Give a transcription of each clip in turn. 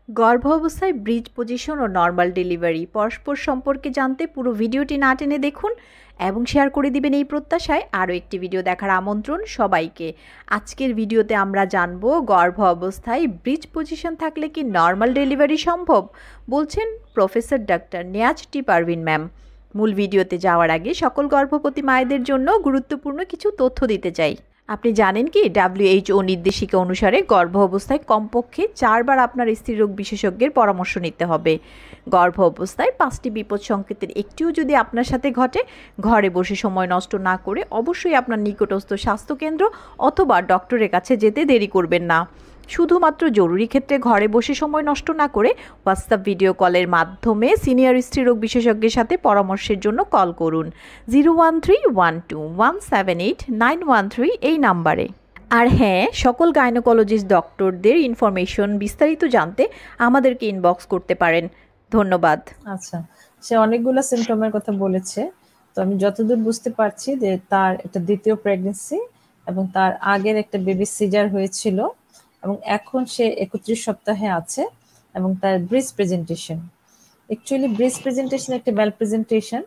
গর্ভ অবস্থায় bridge position ও normal delivery পরস্পর সম্পর্কে জানতে পুরো ভিডিওটি না টেনে দেখুন এবং শেয়ার করে দিবেন এই প্রত্যাশায় আরও একটি ভিডিও দেখার আমন্ত্রণ সবাইকে। আজকের ভিডিওতে আমরা জানব গর্ভ অবস্থায় ব্রিজ পজিশন থাকলে কি নর্মাল ডেলিভারি সম্ভব, বলছেন প্রফেসর ডাক্তার নেয়াজ টি পারভিন ম্যাম। মূল ভিডিওতে যাওয়ার আগে সকল গর্ভবতী মায়েদের জন্য গুরুত্বপূর্ণ কিছু তথ্য দিতে চাই। আপনি জানেন কি WHO নির্দেশিকা অনুসারে গর্ভ অবস্থায় কমপক্ষে 4 বার আপনার স্ত্রীরোগ বিশেষজ্ঞের পরামর্শ নিতে হবে। গর্ভ অবস্থায় 5টি বিপদ সংকেতের একটিও যদি আপনার সাথে ঘটে, ঘরে বসে সময় নষ্ট না করে অবশ্যই আপনার নিকটস্থ স্বাস্থ্যকেন্দ্র অথবা ডক্টরের কাছে যেতে দেরি করবেন না। শুধুমাত্র জরুরি ক্ষেত্রে ঘরে বসে সময় নষ্ট না করে হোয়াটসঅ্যাপ ভিডিও কলের মাধ্যমে সিনিয়র স্ত্রীরোগ বিশেষজ্ঞের সাথে পরামর্শের জন্য কল করুন 01312178913 এই নাম্বারে। আর হ্যাঁ, সকল গাইনোকোলজিস্ট ডক্টরদের ইনফরমেশন বিস্তারিত জানতে আমাদেরকে ইনবক্স করতে পারেন। ধন্যবাদ। আচ্ছা, সে অনেকগুলো সিমটমের কথা বলেছে, তো আমি যতদূর বুঝতে পারছি যে তার একটা দ্বিতীয় প্রেগনেন্সি এবং তার আগের একটা বেবি সিজার হয়েছিল এবং এখন সে 31 সপ্তাহে আছে এবং তার bridge presentation, actually bridge presentation একটা ম্যাল প্রেজেন্টেশন।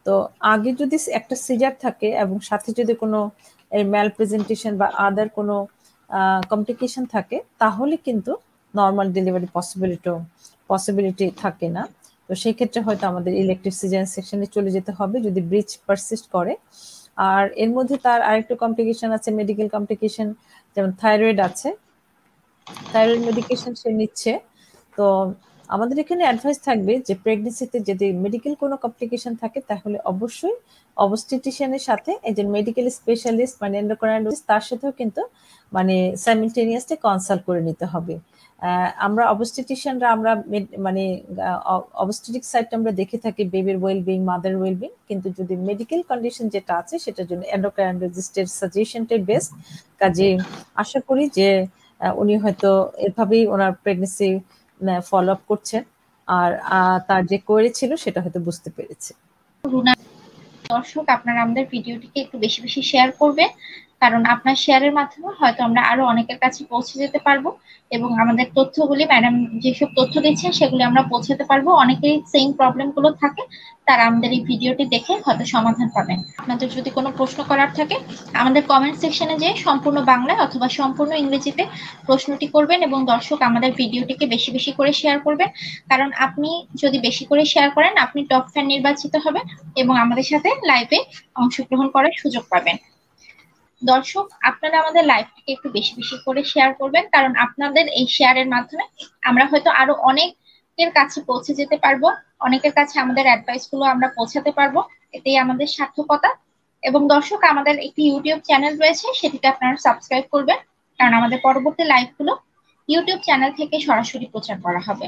তো আগে যদি একটা সিজার থাকে এবং সাথে যদি কোনো ম্যাল প্রেজেন্টেশন বা আদার কোনো কমপ্লিকেশন থাকে তাহলে কিন্তু নর্মাল ডেলিভারি পসিবিলিটি থাকে না। তো সেই ক্ষেত্রে হয়তো আমাদের ইলেকটিভ সিজারিয়ান সেকশনে চলে যেতে হবে যদি ব্রিজ পারসিস্ট করে। আর এর মধ্যে তার আরেকটা কমপ্লিকেশন আছে, মেডিকেল কমপ্লিকেশন, যেমন থাইরয়েড আছে, থাইরয়েড মেডিকেশন সে নিচ্ছে। তো আমাদের এখানে অ্যাডভাইস থাকবে যে প্রেগনেন্সিতে যদি মেডিকেল কোনো কমপ্লিকেশন থাকে তাহলে অবশ্যই অবস্টেট্রিশিয়ানের সাথে একজন মেডিকেল স্পেশালিস্ট মানে এন্ডোক্রাইনোলজিস্ট তার সাথেও কিন্তু মানে সাইমালটেনিয়াসলি কনসাল্ট করে নিতে হবে। আমরা অবস্টেট্রিশিয়ানরা আমরা মানে অবস্টেট্রিক সাইডটা আমরা দেখে থাকি বেবির ওয়েলবিং, মাদার ওয়েলবিং, কিন্তু যদি মেডিকেল কন্ডিশন যেটা আছে সেটার জন্য এন্ডোক্রাইনোলজিস্টের সাজেশনটাই বেস্ট। কাজে আশা করি যে উনি হয়তো এভাবেই ওনার প্রেগনেন্সি ফলো আপ করছেন আর তার যে কোয়েরি ছিল সেটা হয়তো বুঝতে পেরেছে। দর্শক, আপনারা আমাদের ভিডিওটিকে একটু বেশি বেশি শেয়ার করবেন, কারণ আপনার শেয়ারের মাধ্যমে হয়তো আমরা আরো অনেকের কাছে পৌঁছে যেতে পারবো এবং আমাদের তথ্যগুলি ম্যাডাম যেসব তথ্য দিচ্ছেন সেগুলি আমরা পৌঁছাতে পারবো। অনেকেরই সেম প্রবলেম গুলো থাকে, তারা আমাদের এই ভিডিওটি দেখে হয়তো সমাধান পাবেন। আপনাদের যদি কোনো প্রশ্ন করার থাকে আমাদের কমেন্ট সেকশনে যেয়ে সম্পূর্ণ বাংলায় অথবা সম্পূর্ণ ইংরেজিতে প্রশ্নটি করবেন এবং দর্শক আমাদের ভিডিওটিকে বেশি বেশি করে শেয়ার করবেন, কারণ আপনি যদি বেশি করে শেয়ার করেন আপনি টপ ফ্যান নির্বাচিত হবেন এবং আমাদের সাথে লাইভে অংশগ্রহণ করার সুযোগ পাবেন। দর্শক, আপনারা আমাদের লাইভটিকে একটু বেশি বেশি করে শেয়ার করবেন, কারণ আপনাদের এই শেয়ারের মাধ্যমে আমরা হয়তো আরো অনেকের কাছে পৌঁছে যেতে পারবো, অনেকের কাছে আমাদের অ্যাডভাইস গুলো আমরা পৌঁছাতে পারবো, এটাই আমাদের সার্থকতা। এবং দর্শক, আমাদের একটি ইউটিউব চ্যানেল রয়েছে, সেটিতে আপনারা সাবস্ক্রাইব করবেন, কারণ আমাদের পরবর্তী লাইভগুলো ইউটিউব চ্যানেল থেকে সরাসরি প্রচার করা হবে।